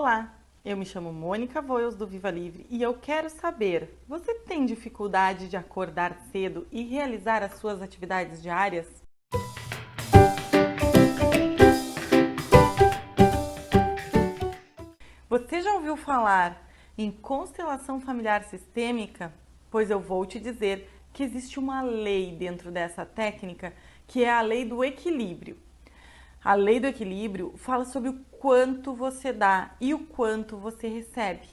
Olá, eu me chamo Mônica Voels do Viva Livre e eu quero saber, você tem dificuldade de acordar cedo e realizar as suas atividades diárias? Você já ouviu falar em constelação familiar sistêmica? Pois eu vou te dizer que existe uma lei dentro dessa técnica, que é a lei do equilíbrio. A lei do equilíbrio fala sobre o quanto você dá e o quanto você recebe.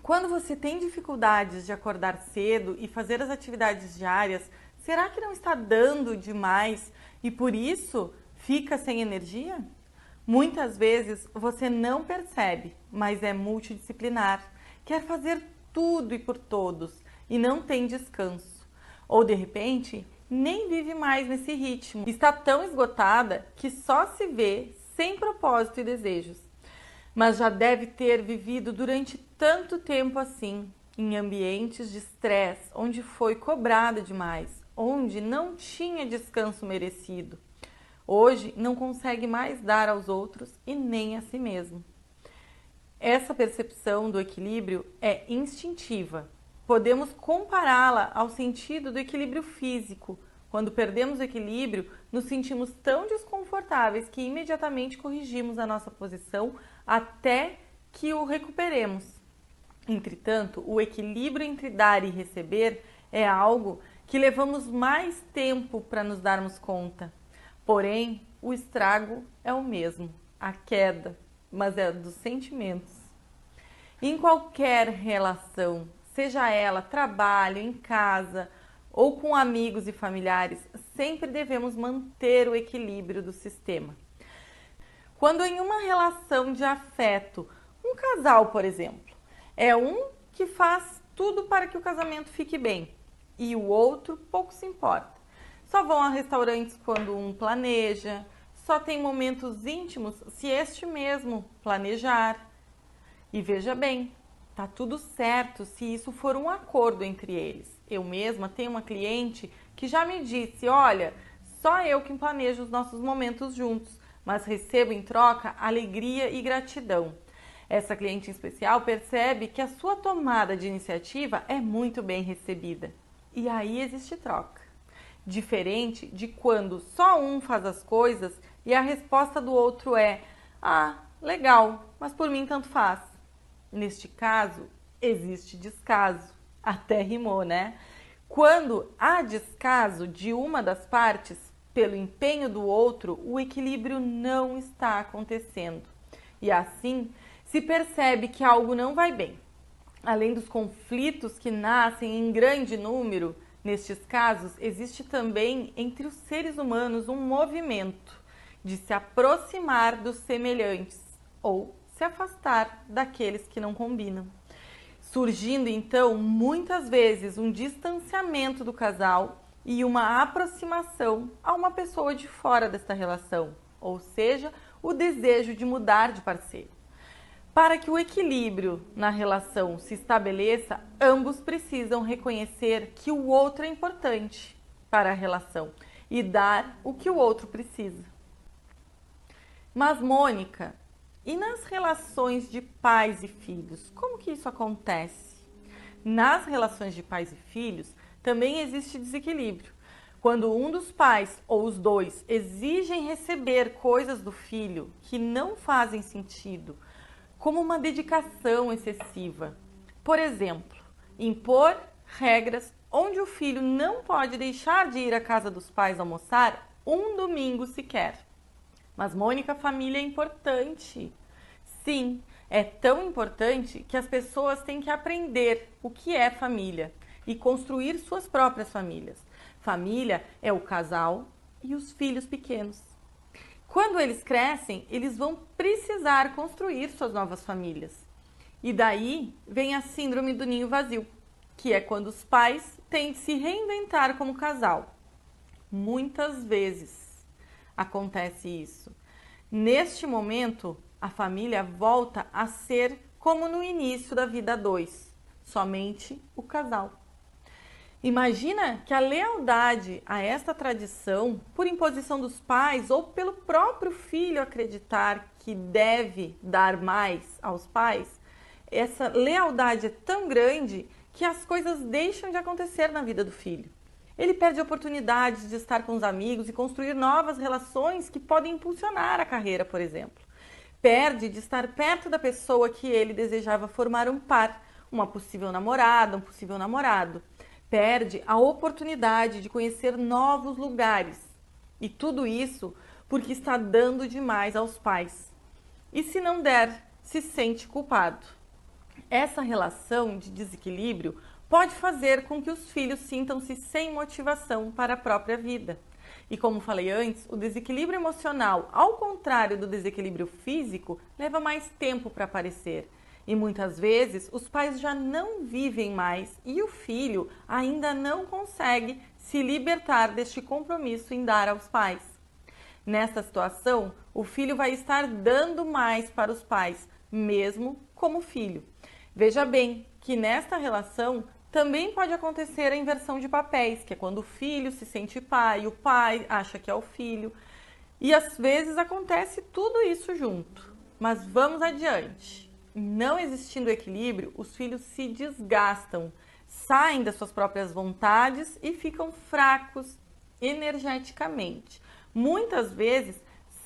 Quando você tem dificuldades de acordar cedo e fazer as atividades diárias, será que não está dando demais e por isso fica sem energia? Muitas vezes você não percebe, mas é multidisciplinar, quer fazer tudo e por todos e não tem descanso. Ou de repente, nem vive mais nesse ritmo. Está tão esgotada que só se vê sem propósito e desejos. Mas já deve ter vivido durante tanto tempo assim, em ambientes de estresse, onde foi cobrada demais, onde não tinha descanso merecido. Hoje não consegue mais dar aos outros e nem a si mesmo. Essa percepção do equilíbrio é instintiva. Podemos compará-la ao sentido do equilíbrio físico. Quando perdemos o equilíbrio, nos sentimos tão desconfortáveis que imediatamente corrigimos a nossa posição até que o recuperemos. Entretanto, o equilíbrio entre dar e receber é algo que levamos mais tempo para nos darmos conta. Porém, o estrago é o mesmo, a queda, mas é dos sentimentos. Em qualquer relação, seja ela trabalho, em casa ou com amigos e familiares, sempre devemos manter o equilíbrio do sistema. Quando em uma relação de afeto, um casal, por exemplo, é um que faz tudo para que o casamento fique bem e o outro pouco se importa. Só vão a restaurantes quando um planeja, só tem momentos íntimos se este mesmo planejar. E veja bem, tá tudo certo se isso for um acordo entre eles. Eu mesma tenho uma cliente que já me disse, olha, só eu que planejo os nossos momentos juntos, mas recebo em troca alegria e gratidão. Essa cliente em especial percebe que a sua tomada de iniciativa é muito bem recebida. E aí existe troca. Diferente de quando só um faz as coisas e a resposta do outro é: ah, legal, mas por mim tanto faz. Neste caso, existe descaso. Até rimou, né? Quando há descaso de uma das partes pelo empenho do outro, o equilíbrio não está acontecendo. E assim, se percebe que algo não vai bem. Além dos conflitos que nascem em grande número, nestes casos, existe também entre os seres humanos um movimento de se aproximar dos semelhantes ou se afastar daqueles que não combinam. Surgindo então muitas vezes um distanciamento do casal e uma aproximação a uma pessoa de fora desta relação, ou seja, o desejo de mudar de parceiro. Para que o equilíbrio na relação se estabeleça, ambos precisam reconhecer que o outro é importante para a relação e dar o que o outro precisa. Mas, Mônica, e nas relações de pais e filhos, como que isso acontece? Nas relações de pais e filhos também existe desequilíbrio. Quando um dos pais ou os dois exigem receber coisas do filho que não fazem sentido, como uma dedicação excessiva. Por exemplo, impor regras onde o filho não pode deixar de ir à casa dos pais almoçar um domingo sequer. Mas, Mônica, família é importante. Sim, é tão importante que as pessoas têm que aprender o que é família e construir suas próprias famílias. Família é o casal e os filhos pequenos. Quando eles crescem, eles vão precisar construir suas novas famílias. E daí vem a síndrome do ninho vazio, que é quando os pais têm de se reinventar como casal. Muitas vezes acontece isso. Neste momento, a família volta a ser como no início da vida a dois, somente o casal. Imagina que a lealdade a esta tradição, por imposição dos pais ou pelo próprio filho acreditar que deve dar mais aos pais, essa lealdade é tão grande que as coisas deixam de acontecer na vida do filho. Ele perde oportunidades de estar com os amigos e construir novas relações que podem impulsionar a carreira, por exemplo. Perde de estar perto da pessoa que ele desejava formar um par, uma possível namorada, um possível namorado. Perde a oportunidade de conhecer novos lugares. E tudo isso porque está dando demais aos pais. E se não der, se sente culpado. Essa relação de desequilíbrio pode fazer com que os filhos sintam-se sem motivação para a própria vida. E como falei antes, o desequilíbrio emocional, ao contrário do desequilíbrio físico, leva mais tempo para aparecer. E muitas vezes os pais já não vivem mais e o filho ainda não consegue se libertar deste compromisso em dar aos pais. Nesta situação, o filho vai estar dando mais para os pais, mesmo como filho. Veja bem que nesta relação também pode acontecer a inversão de papéis, que é quando o filho se sente pai, o pai acha que é o filho. E às vezes acontece tudo isso junto. Mas vamos adiante. Não existindo equilíbrio, os filhos se desgastam, saem das suas próprias vontades e ficam fracos energeticamente. Muitas vezes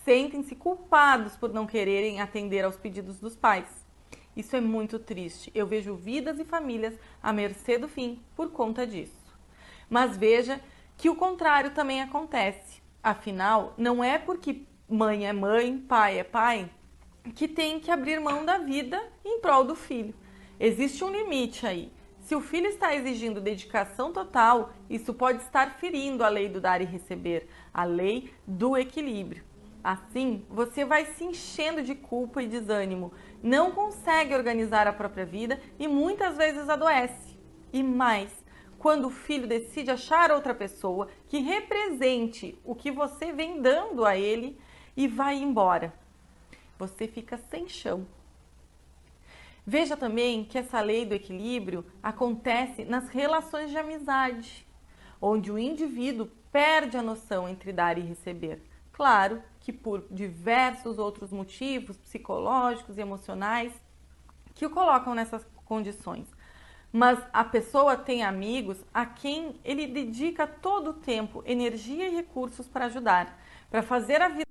sentem-se culpados por não quererem atender aos pedidos dos pais. Isso é muito triste. Eu vejo vidas e famílias à mercê do fim por conta disso. Mas veja que o contrário também acontece. Afinal, não é porque mãe é mãe, pai é pai, que tem que abrir mão da vida em prol do filho. Existe um limite aí. Se o filho está exigindo dedicação total, isso pode estar ferindo a lei do dar e receber, a lei do equilíbrio. Assim, você vai se enchendo de culpa e desânimo, não consegue organizar a própria vida e muitas vezes adoece. E mais, quando o filho decide achar outra pessoa que represente o que você vem dando a ele e vai embora, você fica sem chão. Veja também que essa lei do equilíbrio acontece nas relações de amizade, onde o indivíduo perde a noção entre dar e receber. Claro que por diversos outros motivos psicológicos e emocionais que o colocam nessas condições. Mas a pessoa tem amigos a quem ele dedica todo o tempo, energia e recursos para ajudar, para fazer a vida